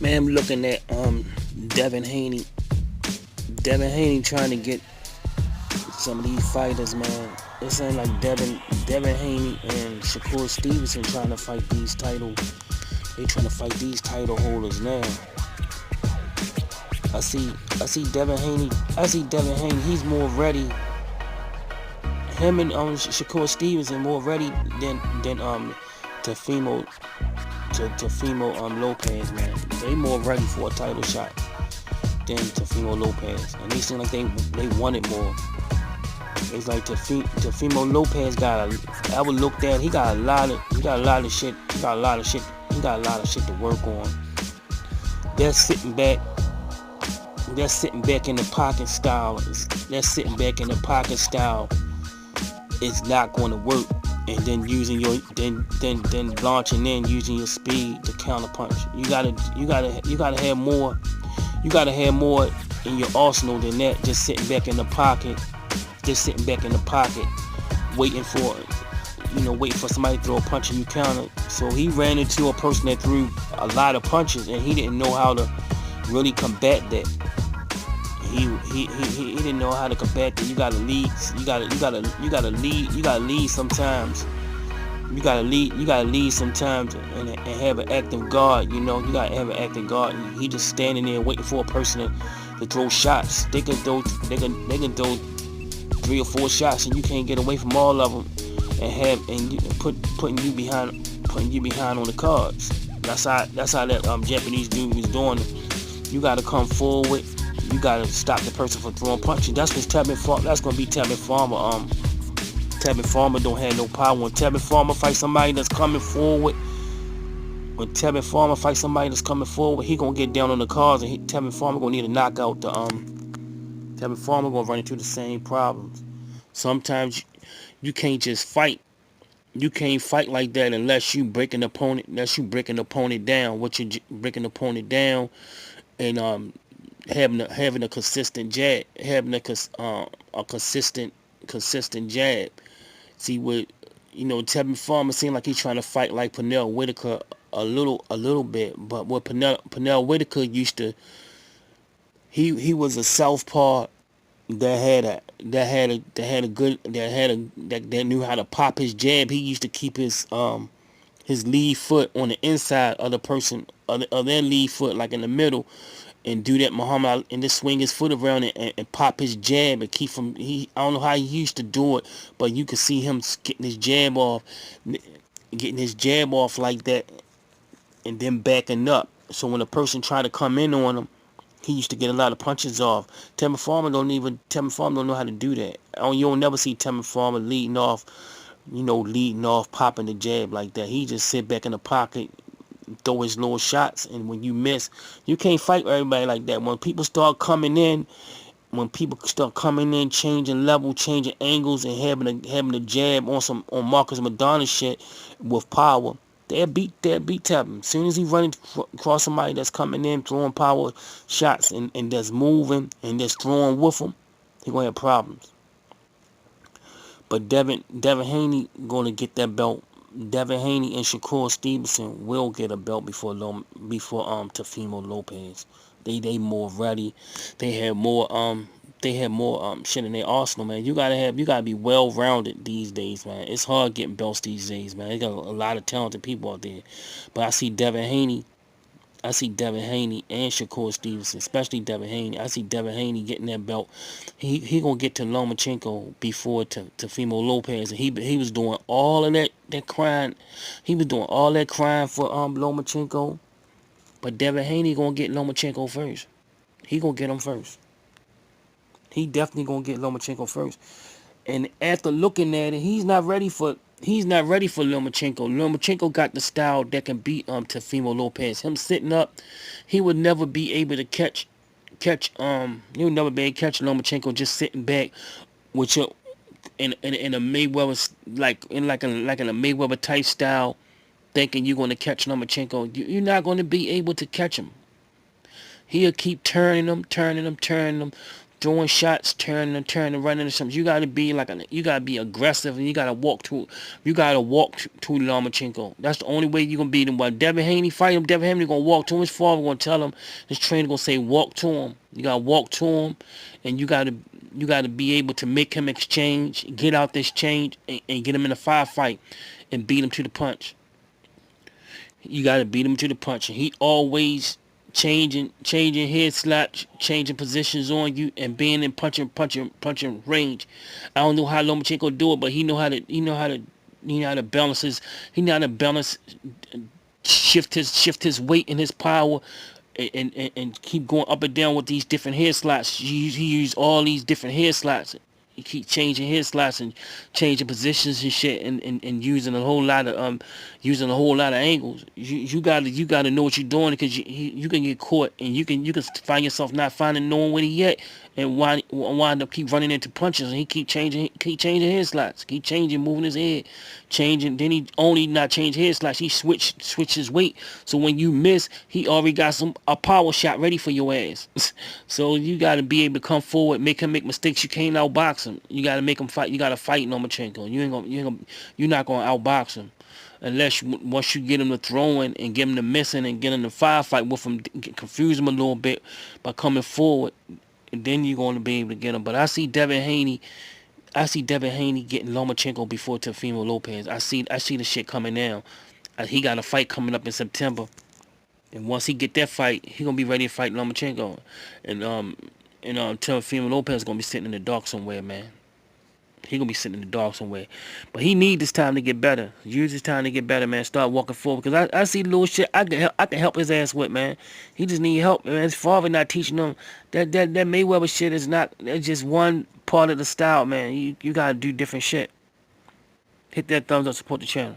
Man, I'm looking at Devin Haney. Devin Haney trying to get some of these fighters, man. It seems like Devin Haney and Shakur Stevenson trying to fight these titles. They trying to fight these title holders now. I see I see Devin Haney. I see Devin Haney. He's more ready. Him and Shakur Stevenson more ready than Teofimo Teofimo Lopez, man. They more ready for a title shot than Teofimo Lopez, and they seem like they wanted more. It's like Teofimo Lopez got I would look at. He got a lot of shit. He got a lot of shit. He got a lot of shit to work on. They're sitting back. They're sitting back in the pocket style. They're sitting back in the pocket style. It's not going to work. And then using your then launching in using your speed to counterpunch. You gotta have more. You gotta have more in your arsenal than that. Just sitting back in the pocket. Just sitting back in the pocket, waiting for waiting for somebody to throw a punch and you counter. So he ran into a person that threw a lot of punches and he didn't know how to really combat that. He didn't know how to combat that. You gotta lead. You gotta lead sometimes. You gotta lead sometimes and have an active guard. You gotta have an active guard. He just standing there waiting for a person to throw shots. They can throw 3 or 4 shots and you can't get away from all of them putting you behind on the cards. That's how that Japanese dude was doing it. You gotta come forward. You gotta stop the person from throwing punches. That's gonna be Tevin Farmer. Tevin Farmer don't have no power. When Tevin Farmer fights somebody that's coming forward, he gonna get down on the cards and Tevin Farmer gonna need to knock out the Tevin Farmer gonna run into the same problems. Sometimes you can't just fight. You can't fight like that unless you break an opponent. Unless you break an opponent down. What you break an opponent down and having a consistent jab, having a consistent jab. See what Tevin Farmer seemed like he's trying to fight like Pernell Whitaker a little bit, but what Pernell Whitaker used to, he was a southpaw that knew how to pop his jab. He used to keep his lead foot on the inside of the person of their lead foot, like in the middle, and do that Muhammad Ali, and just swing his foot around and pop his jab and keep from I don't know how he used to do it, but you could see him getting his jab off like that and then backing up. So when a person tried to come in on him, he used to get a lot of punches off. Tevin Farmer don't know how to do that. You'll never see Tevin Farmer leading off, popping the jab like that. He just sit back in the pocket, throw his little shots, and when you miss, you can't fight with everybody like that. When people start coming in, changing level, changing angles, and having a jab on Marcus Madonna shit with power, they'll beat Tevin. As soon as he running across somebody that's coming in, throwing power shots and that's moving and that's throwing with him, he gonna have problems. But Devin Haney gonna get that belt. Devin Haney and Shakur Stevenson will get a belt before Teofimo Lopez. They more ready. They have more shit in their arsenal, man. You gotta be well rounded these days, man. It's hard getting belts these days, man. They got a lot of talented people out there. But I see Devin Haney and Shakur Stevenson, especially Devin Haney. I see Devin Haney getting that belt. He gonna get to Lomachenko before to Teofimo Lopez, and he was doing all of that crying. He was doing all that crying for Lomachenko, but Devin Haney gonna get Lomachenko first. He gonna get him first. He definitely gonna get Lomachenko first. And after looking at it, he's not ready for Lomachenko. Lomachenko got the style that can beat Teofimo Lopez. Him sitting up, he would never be able to catch Lomachenko just sitting back with your in a Mayweather like in a Mayweather type style, thinking you're gonna catch Lomachenko. You're not gonna be able to catch him. He'll keep turning him, throwing shots, turning, running into something. You gotta be you gotta be aggressive, and you gotta walk to Lomachenko. That's the only way you gonna beat him. While Devin Haney fight him, Devin Haney gonna walk to him. His father gonna tell him. His trainer gonna say, walk to him. You gotta walk to him, and you gotta be able to make him exchange, get out this change, and get him in a firefight, and beat him to the punch. You gotta beat him to the punch, and he always changing head slaps, changing positions on you, and being in punching range. I don't know how Lomachenko do it, but he know how to balance shift his weight and his power, and keep going up and down with these different head slaps. He use all these different head slaps. He keep changing head slaps and changing positions and shit, and using a whole lot of angles. You gotta know what you're doing, because you can get caught, and you can find yourself not knowing where he at, and wind up keep running into punches, and he keep changing head slaps, keep changing, moving his head, changing. Then he only not change head slaps, he switch his weight, so when you miss, he already got a power shot ready for your ass. So you gotta be able to come forward, make him make mistakes. You can't outbox him. You gotta make him fight. You gotta fight Lomachenko. You're not gonna outbox him unless once you get him to throwing and get him to missing and get him to firefight with him, confuse him a little bit by coming forward, and then you're going to be able to get him. But I see Devin Haney getting Lomachenko before Teofimo Lopez. I see the shit coming down. He got a fight coming up in September, and once he get that fight, he gonna be ready to fight Lomachenko, and Teofimo Lopez is gonna be sitting in the dark somewhere, man. He gonna be sitting in the dark somewhere. But he need this time to get better. Use this time to get better, man. Start walking forward. Because I see little shit I can help his ass with, man. He just need help, man. His father not teaching him. That Mayweather shit is not, that's just one part of the style, man. You gotta do different shit. Hit that thumbs up, support the channel.